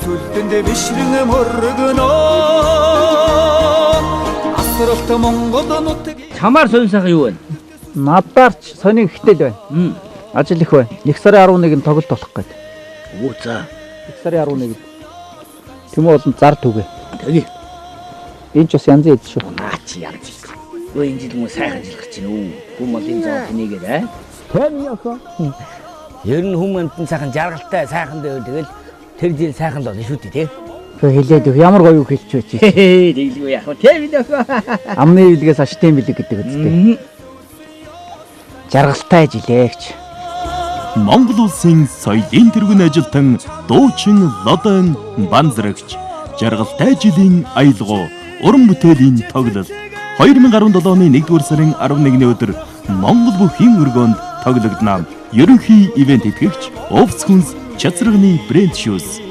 сүлдэндээ бишрэн мөргөнөө асралт Монгол нутаг Чамаар сонь сайхан юу вэ? Надаарч сони ихтэй л байна. Ажил их байна. 1 сарын 11-нд тоглолт болох гэдэг. Өө за. 1 сарын 11-нд. Тэм болон зар түгэ. Тэгэ. Энд ч бас янз янз шүү. Наа чи янз. Өө энэ жил мөн сайхан жил гарч ийн үү? Хүмүүлийн зам тэнийгээд аа. Тэм яха. Ер нь хүмүүнд сайхан жаргалтай сайхан байвал тэгэл тэр жил сайхан л болно шүү дээ тий. Хөө хэлээд өг ямар гоё хэлж байж. Тэгэлгүй яах вэ? Тэм бид өхөө. Амны билгээс ашигтай билэг гэдэг үстэй. Жаргалтай жилээгч. Монгол улсын соёлын тэргүүн ажилтан дуучин лодон банзрагч жаргалтай жилийн аялгау уран бүтээлийн тоглолт 2017 оны 1-р сарын 11-ний өдөр Монгол бүхий өргөөнд тоглогдно. Ерөнхий ивент итгэгч Овс хүнс чацрагны брэнд шүүс